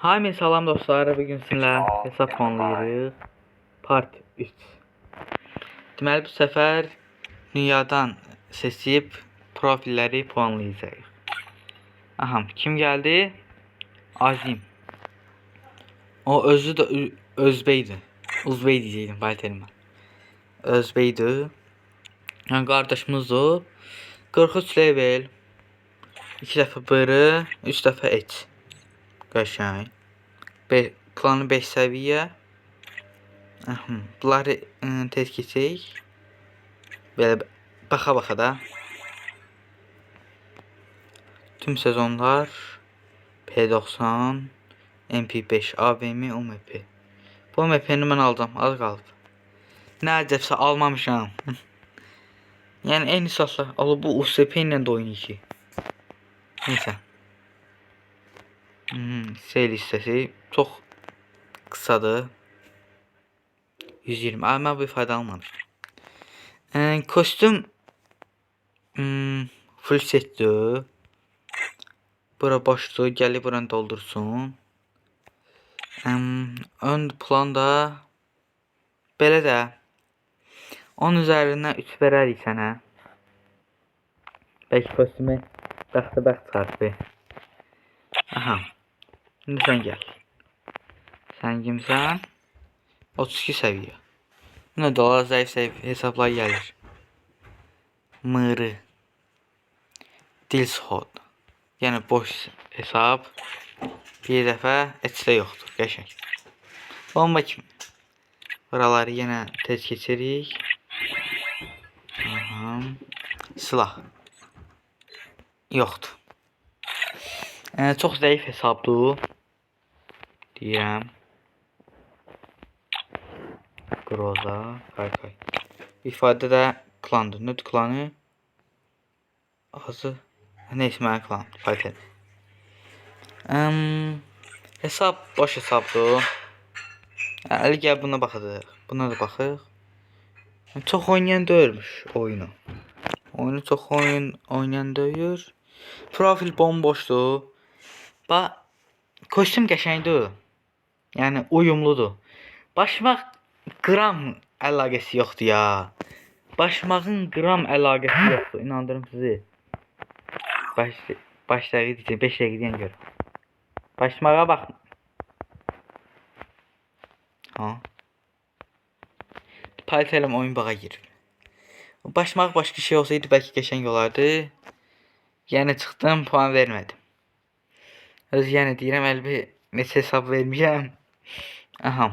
Hamid salam dostlar, bugün sizinlə hesab puanlayırıq. Part 3. Deməli bu səfər dünyadan seçib profilləri puanlayacağıq. Aha, kim gəldi? Azim. O özü də Özbeydi. Uzbey deyəcəydim, baytəlimə. Özbeydi. Yəni qardaşımızdır. 43 level. 2 dəfə bırı, 3 dəfə et. Qəşəng. Planı 5 səviyyə. Bunları tez keçək. Belə baxa da. Tüm sezonlar P90, MP5, AVM, UMP. Bu UMP'ni mən alacağım, az qalıb. Nə əcəbsə almamışam. Yəni eyni saatla alıb bu USP ilə də oynayır. Neysə. Seyir listəsi çox qısadır. 120. Amma bir fayda almamışım. Kostüm full setdir. Bura boşdur. Gəlib buranı doldursun. Ön plan da belə də 10 üzərindən 3 verərik sənə. Bəlkə kostümü bəxtəbəxt çıxartdı. Aha. Şimdi sən gəl. Sən kimsən? 32 səviyyə. Buna dolar zəif hesablar gəlir. Mırı. Dilshot. Yəni boş hesab. Bir dəfə etçilə yoxdur. Qəşəng. Bomba kimi. Buraları yenə tez keçirik. Aha. Silah. Yoxdur. Çox zəif hesabdır. Deyirəm. Groza. Qaykay. İfadə də klandır. Nöd klanı. Azı. Neyse mənə klan. Fayda. Hesab boş hesabdır. Əli gəl buna baxadıq. Buna da baxıq. Çox oynayan deyilmiş oyunu. Oyunu çox oynayan deyil. Profil bomboşdur. Bax, kostüm qəşəngdir. Yəni uyumludur. Başmaq qram əlaqəsi yoxdur ya. Başmağın qram əlaqəsi yoxdur. İnandırım sizi. Baş dəqiq deyəcək. 5 dəqiq deyən gör. Başmağa bax. Ha. Palteləm oyun bağa girir. Başmaq başqa şey olsaydı bəlkə qəşəng olardı. Yəni çıxdım, puan vermədim. Öz yəni deyirəm, əlbi neçə hesab vermişəm. Aha,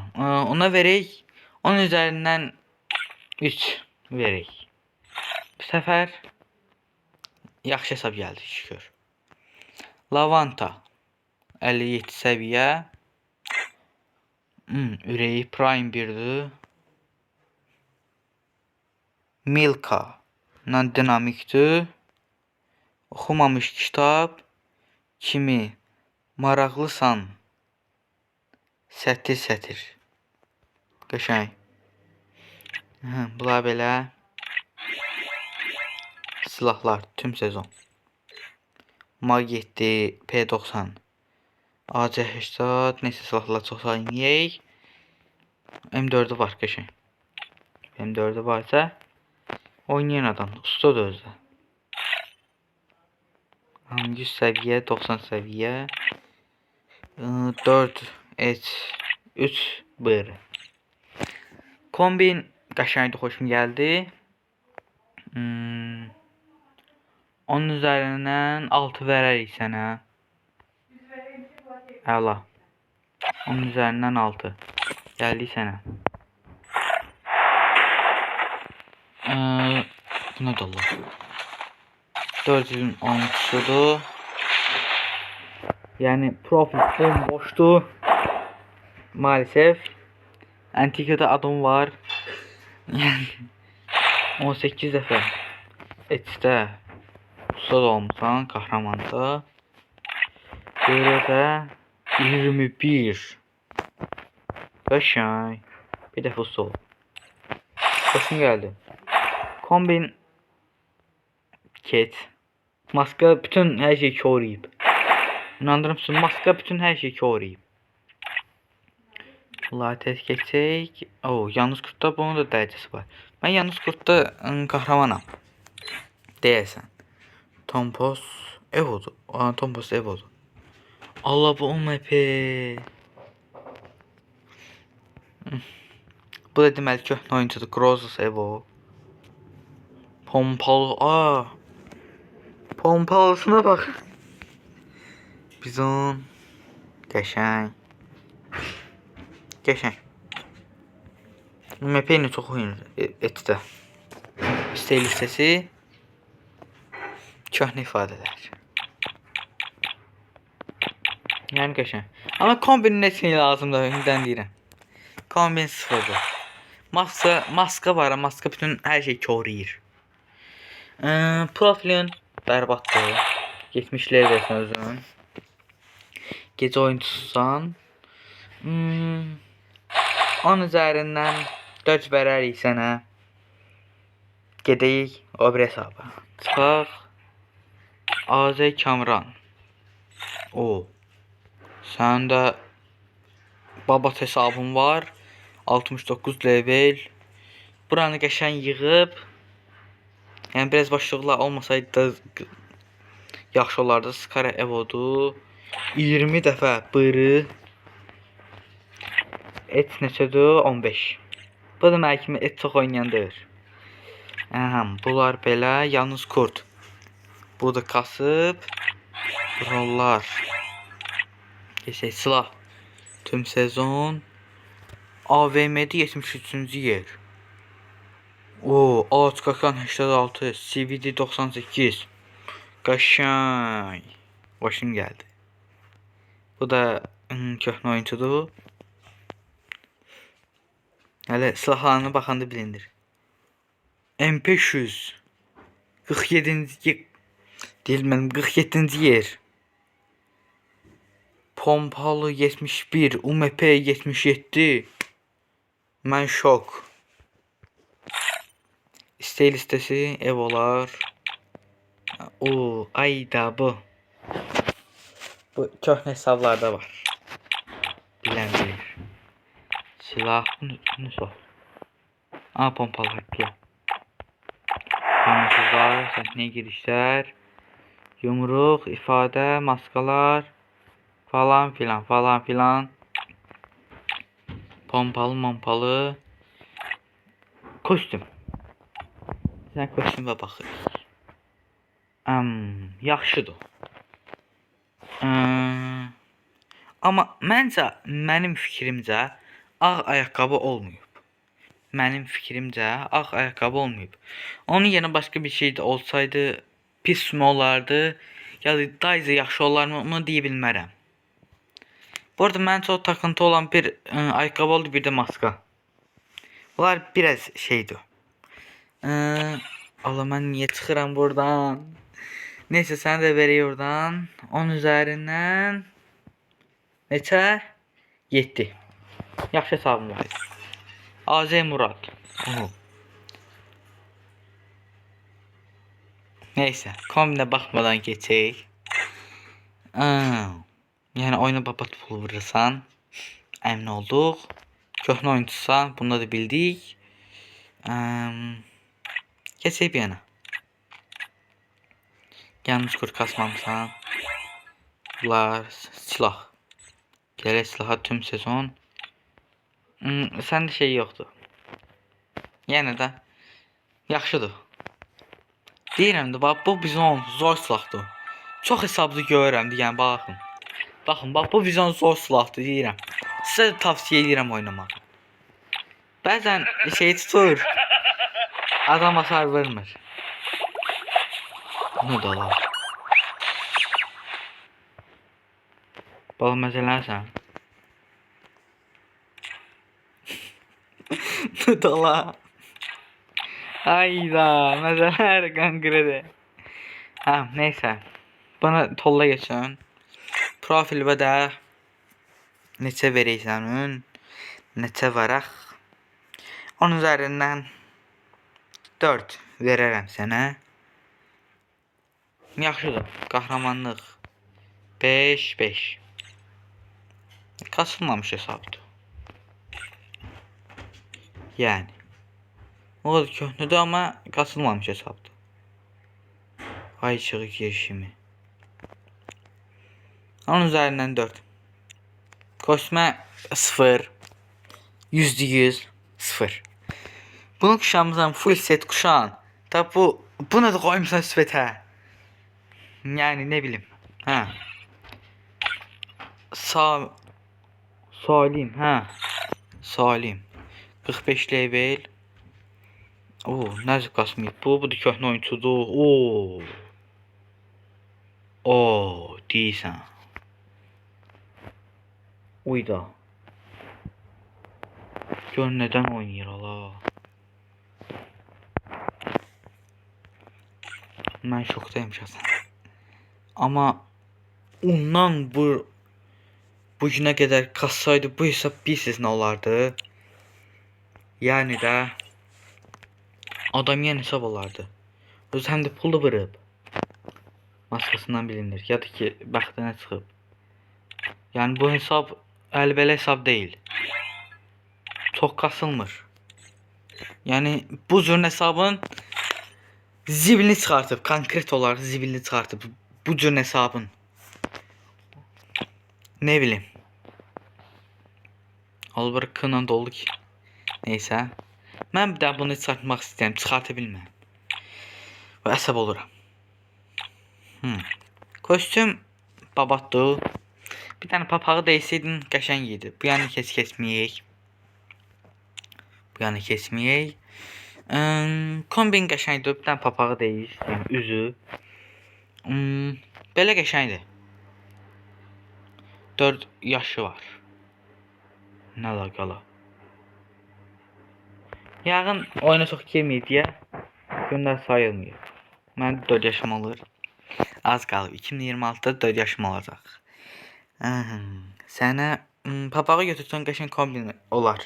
ona verək. 10 üzərindən 3 verək. Bu səfər yaxşı hesab gəldi, şükür. Lavanta 57 səviyyə. Ürəyi Prime 1'dir. Milka dinamikdir. Oxumamış kitab kimi maraqlısan sətir. Qəşəng. Bunlar belə silahlar tüm sezon. Mag 7, P90, AC80, neysə silahlar çox sayınıyıq. M4'ü var qəşəng. M4'ü varsa oynayan adam ustadır özü. 100 səviyyə, 90 səviyyə. 4 et, 3 bır. Kombin qəşəngdir, xoşum gəldi. 10 üzərindən 6 verərik sənə. Əla. 10 üzərindən 6. Gəldik sənə. Bu nə dollar? 400'ün oyuncusudur. Yəni profil bomboşdur. Maalesef. Antikada adım var. 18 dəfə etdə ustad olmuşsan, kahramanda. Belə də 21. Qəşəng. Bir dəfə usta ol. Xoşum gəldi. Kombin ket. Maska bütün hər şeyi koruyub. İnandırım sizin, maska bütün hər şeyi koruyub. Latex geçsək. Yalnız Kurtda bunun da dərəcəsi var. Mən Yalnız Kurtda qəhrəmanam. Deyəsən. Tompos Evo'dur. Tompos Evo'dur. Allah bu UMP. Bu da deməli köhnə oyuncudur. Grozos Evo. Pompalı. Pompalısına bax. Bizon. Qəşəng. UMP ilə çox oyun etdi. Stil listəsi. Köhnə ifadələr. Yəni qəşəng. Amma kombinin nə üçün lazımdır? Öndən deyirəm. Kombin sıfırdır. Maska var. Maska bütün hər şey koruyur. Profilin bərbaddır. 70 levelsin özün. Gecə oyuncususan. 10 üzərindən 4 verərik sənə. Gedəyik o bir hesaba. Çıxaq. AZ Kamran. Sənin də babat hesabın var. 69 level. Buranı qəşəng yığıb. Yəni biraz başlıqlar olmasaydı da yaxşı olardı. Skara Evo'dur. 20 dəfə bırı. Et neçədir? 15. Bu da mənim kimi et çox oynayandır. Bunlar belə. Yalnız Kurt. Bu da kasıb. Rollar. Geçək silah. Tüm sezon. AVM'de 73-cü yer. Ağaç qakan 86. CVD 98. Qəşəng. Başım gəldi. Bu da köhnə oyuncudur. Hələ silahlarına baxanda bilindir. M500 47-ci deyil, mənim 47-ci yer. Pompalı 71, UMP 77. Mən şok. İstək listəsi, Evolar. Ayda bu. Bu köhnə hesablarda var. Bilən bilir. Silah, bunu sor. Pompalı haqqı. Anısızlar, səhnəyə girişlər. Yumruq, ifadə, maskalar. Falan filan. Pompalı. Kostüm. Sən kostümə baxırıq. Yaxşıdır. Amma mənim fikrimcə ağ ayaqqabı olmayıb. Onun yerinə başqa bir şey də olsaydı pis mi olardı? Ya da dayıca yaxşı olarmı? Onu deyə bilmərəm. Bu arada mən çox takıntı olan bir ayaqqabı oldu, bir də maska. Bunlar biraz şeydir. Allah, mən niyə çıxıram buradan? Neyse, səni də verək oradan. 10 üzərindən neçə? 7. Yaxşı hesabım var. AZ Murad. Neyse, kombinə baxmadan keçək. Yəni oyuna babat pulu vurursan, əmin olduq. Köhnə oyuncusan, bunu da bildik. Keçək bir yana. Yalnız Kurt kasmamısan. Bunlar silah. Gələk silaha tüm sezon. Səndə şey yoxdur. Yəni də yaxşıdır. Deyirəm də, bax, bu bizon zor silahdır. Çox hesablı görürəm, yəni baxın. Baxın, bax, bu bizon zor silahdır, deyirəm. Sizə tavsiyə edirəm oynamağı. Bəzən şey tutur. Adam hasar vermir. Bunu da alar. Bax, məsələsən. Bunu da alar. Ayda, məsələr qanqırıdır. Neysə. Bana tolla geçin. ProfilVə də neçə verəysən, neçə varaq. 10 üzərindən 4 verərəm sənə. Yaxşıdır. Qəhrəmanlıq 5. Kasılmamış hesabdır. Yəni. O da köhnədir, amma qasılmamış hesabdır. Ay işığı girişimi. Onun üzərindən 4. Koşma 0. %100 0. Bunu kuşamızdan full set kuşan. Tabi bunu da koymuşsan sübetə. Yani ne bileyim. Ha. Salim ha. Salim. 45 level. Oo, nəzik qasmayıb. Bu da köhnə oyunçudur. Oo. Oo, deyirsən. Uyda. Gör nədən oynayır ala. Mən şokdayım şəxsən. Amma ondan bu günə qədər kassaydı bu hesab bilsiz nə olardı? Yəni də adam yeni hesab olardı. Öz həm də pul da vırıb. Maskasından bilinir. Ya da ki bəxtinə çıxıb. Yəni bu hesab əlbələ hesab deyil. Çox kasılmır. Yəni bu cür hesabın zibilini çıxartıb, konkret olaraq zibilini çıxartıb bu cür hesabın. Ne bileyim. Albert kınan doldu ki. Neyse. Mən bir daha bunu çıxartmaq istəyirəm. Çıxarta bilməm. Və əsəb oluram. Kostyum babatdır. Bir tane papağı değseydin qəşəng idi. Bu yanı kesməyək. Bu yanı kesməyək. Kombin qəşəngdir. Bir tane papağı deyir. Yəni üzü. Belə qəşəngdir. 4 yaşı var. Nə laqala. Yağın oyuna çox girməyib deyə günlər sayılmıyor. Mən 4 yaşım olur. Az qalıb. 2026'da 4 yaşım olacaq. Sənə papağı götürsən qəşəng kombin olar.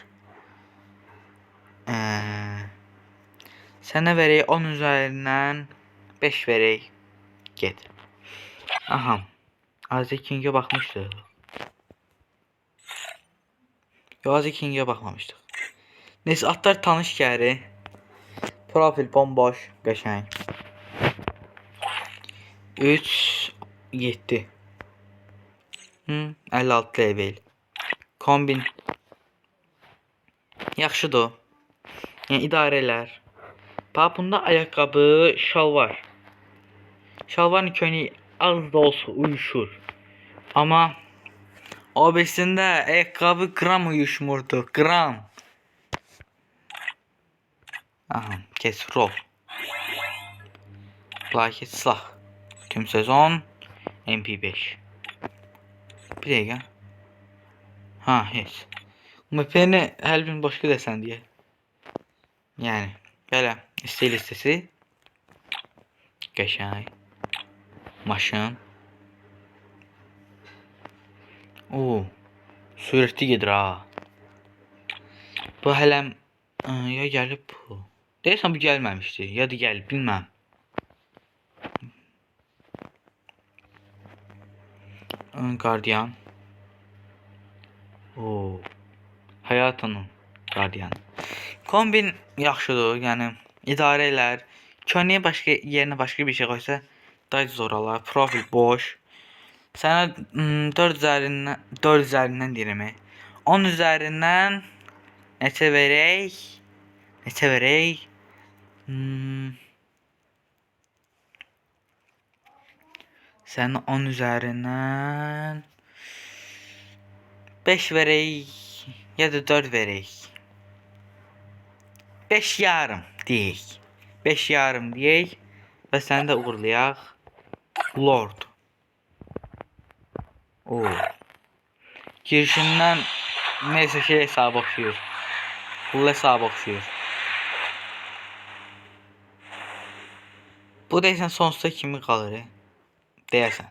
Sənə verək 10 üzərindən 5 verək. Get. Aha. Azı King'e baxmışdıq. Azı King'e baxmamışdıq. Neyse atlar tanış gəri. Profil bomboş, qəşəng. 3 7. 56 level. Kombin yaxşıdır. Yəni idarə elər. Bunda ayaqqabı, şalvar. Şalvarın köynəyi az da olsa uyuşur. Amma o birisində ayaqqabı gram uyuşmurdu. Gram. Aha, kes rol. Plaket silah. Tüm sezon MP5. Bir dəqiqə. Ha, heç. MP-ni hər gün başqa desən deyə. Yəni, belə istek listesi. Qəşəng. Maşın. Oo. Sürətli gedir ha. Bu hələm ya gəlib bu. Deyəsən bu gəlməmişdi. Ya da gəlib, bilməm. Guardian. Oo. Həyatının Guardian. Kombin yaxşıdır, yəni idarə elər. Köynəyə başqa yerinə başqa bir şey qoysa daha zor olar. Profil boş. Sənə 4 üzərindən deyirəm. 10 üzərindən neçə verək? Neçə verək? Sənə 10 üzərindən 5 verək ya da 4 verək. 5 yarım deyək. 5 yarım deyək və səni də uğurlayaq. Lord. Oo. Girişindən neysə şey hesabı oxşuyur. Pul hesabı oxşuyur. Bu deyəsən sonsuza kimi qalır. Deyəsən.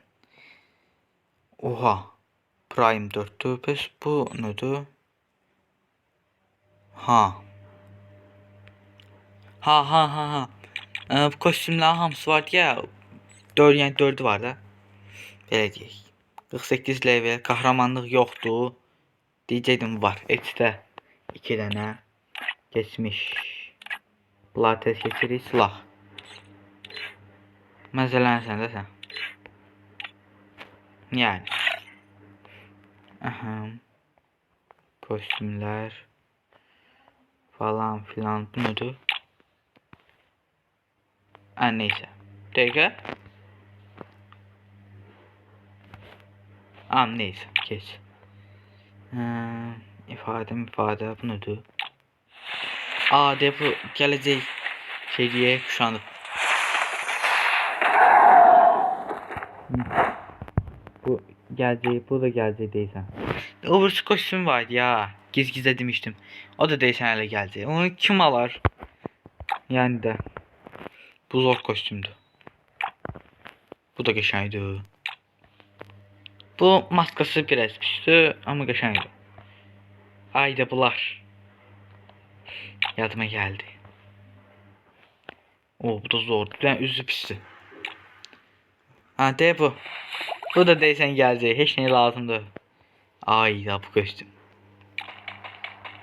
Oha. Prime 4'tü. Pes bu nədir? Ha. Kostyumların hamısı var ya. 4 yəni 4'ü var da. Belə deyək. 48 level, kahramanlıq yoxdur. Deyəcəkdim var. X'də 2 dənə. Geçmiş. Pilates keçirik. Silah. Məsələn də sən. Yani. Aha. Kostümler. Falan filan. Bu nedir? Ha neyse. Dakika. Neyse. Geç. İfade. Bu nedir? De bu gelecek şeydiye kuşanıb. Bu gelecek, bu da gelecek deysən. Öbürsü kostüm vardı ya. Giz-gizə demiştim. O da deysən hələ gelecek. Onu kim alar? Yani də. Bu zor kostümdür. Bu da qəşəngdir. Bu maskası biraz pisdir, amma qəşəngdir. Ayda bunlar. Yadıma geldi. Bu da zordur. Yani üzü pisdir. De bu. Bu da deysən gələcək. Heç nə lazımdır. Ayda bu kostüm.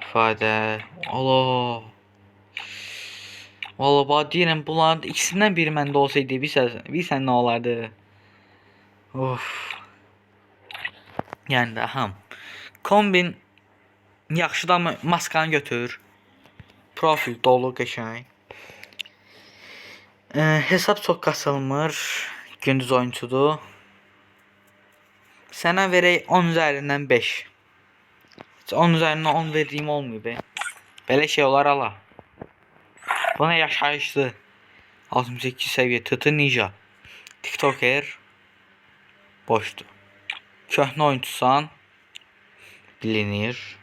İfadə. Allah. Valla bax deyirəm bunların ikisindən biri məndə olsaydı bilsən nə olardı? Of. Yəni də kombin yaxşıdır amma maskanı götür. Profil dolu qəşəng. Hesab çox kasılmır. Gündüz oyuncudur. Sənə verək 10 üzərindən 5. 10 üzərindən 10 verdiğim olmuyor be. Belə şey olar ala. Buna yaşayışlı. 68 seviye Tıtı Ninja. TikToker. Boşdur. Köhnə oyuncusan. Bilinir.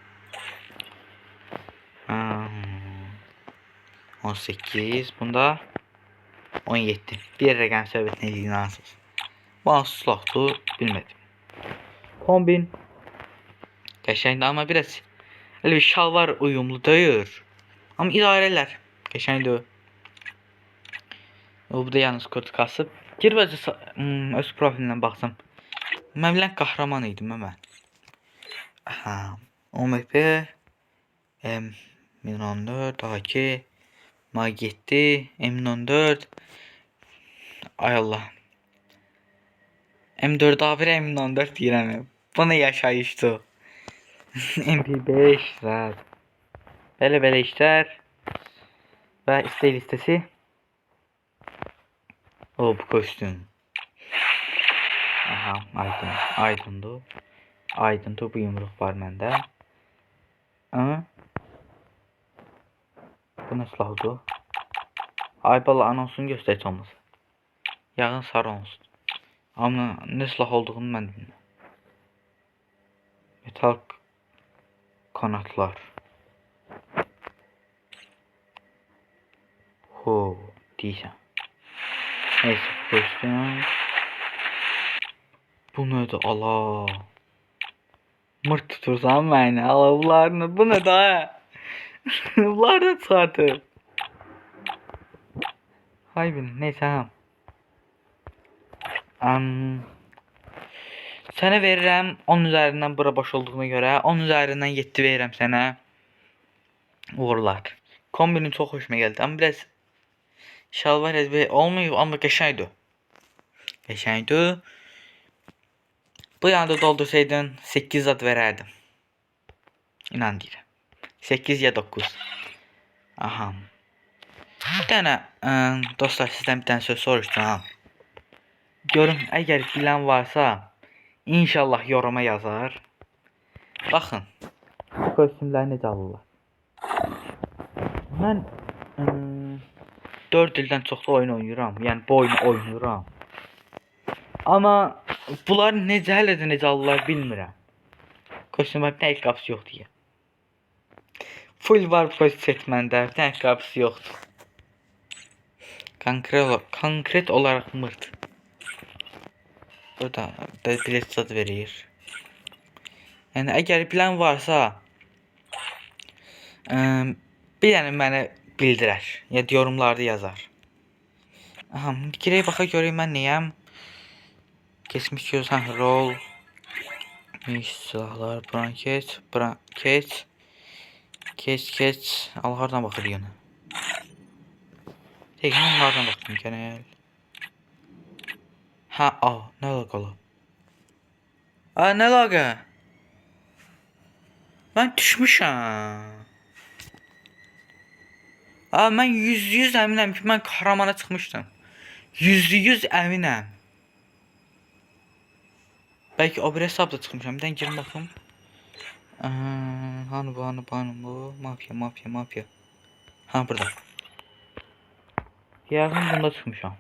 18. Bunda 17. Bir rəqəm səbətinə inansız. Bu hansı silahdır bilmədim. Kombin. Qəşəngdir amma biraz elə bir şalvar uyumlu deyil. Amma idarələr. Qəşəngdir. Bu da yalnız kod kasıb. Gir vəzə öz profilinə baxsam. Mən qəhrəman idim mən. OMP M1014 AK Mag7 M1014 Ay Allah. M4A1 M1014 deyirəm. Bu nə yaşayışdır. MP5 zat. Belə işlər. Və istək listəsi. Bu kostüm. Aydındır. Aydındır, bu yumruq var məndə. Bu nə silahdır? Ay bala anonsunu göstərək olmaz. Yağın sarı olsun. Amma nə silah olduğunu mən bilmirəm. Metal kanatlar. Deyirsən. Neyse, kostüm. Bu nədir? Allah. Mırt tutursan məni. Allah bunlarını. Bu nə daha? Bunlar da çıxartır. Hay bilin. Neyse Sənə verirəm 10 üzərindən bura boş olduğuna görə 10 üzərindən 7 verirəm sənə. Uğurlar. Kombinin çox xoşuma gəldi. Amma biraz şalvar ezbər olmuyor amma qəşəngdir. Qəşəngdir. Bu yanda doldursaydın 8 zat verərdim. İnan deyirəm. 8 ya 9. Bir dənə dostlar sizdən bir dənə söz soruşacağım. Görün əgər bilən varsa İnşallah yoruma yazar. Baxın. Bu kostümləri necə alırlar. Mən 4 ildən çoxlu oyun oynayıram. Yəni bu oyunu oynayıram. Amma bunlar hələ də necə alırlar bilmirəm. Kostümlər bir tək qapısı yoxdur ya. Full var kostüm setməndə, bir tək qapısı yoxdur. Konkret olaraq mırt. Burada bilet zad verir. Yəni əgər bilən varsa bir dənə mənə bildirər. Ya yorumlarda yazar. Girək baxa görək mən nəyəm. Keçmiş gözən rol. Silahlar, branket. Keç. Al hardan baxır yana. Tekrar hardan baxdım genel. Ha, nə əlaqəli? Nə əlaqə? Mən düşmüşəm. Mən %100 əminəm ki, mən kahramana çıxmışdım. %100 əminəm. Bəlkə o bir hesabda çıxmışam. Bir dən girim baxım. Hanı bu? Mafya. Ha, burada. Yəqin bunda çıxmışam.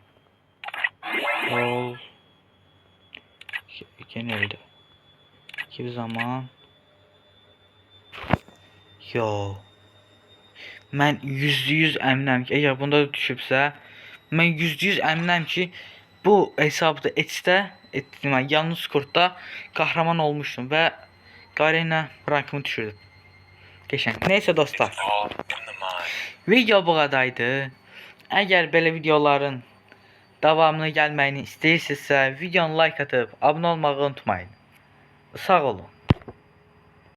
Yol. Genelde. Bir zaman. Yo. Mən %100 əminəm ki, əgər bunda da düşübsə, mən %100 əminəm ki, bu hesabda etdim, yalnız kurtda kahraman olmuşdum və qarə ilə rankımı düşürdüm. Qəşəng. Neysə dostlar. Video bu qədərdir. Əgər belə videoların davamını gəlməyini istəyirsinizsə, videonu like atıb abunə olmağı unutmayın. Sağ olun.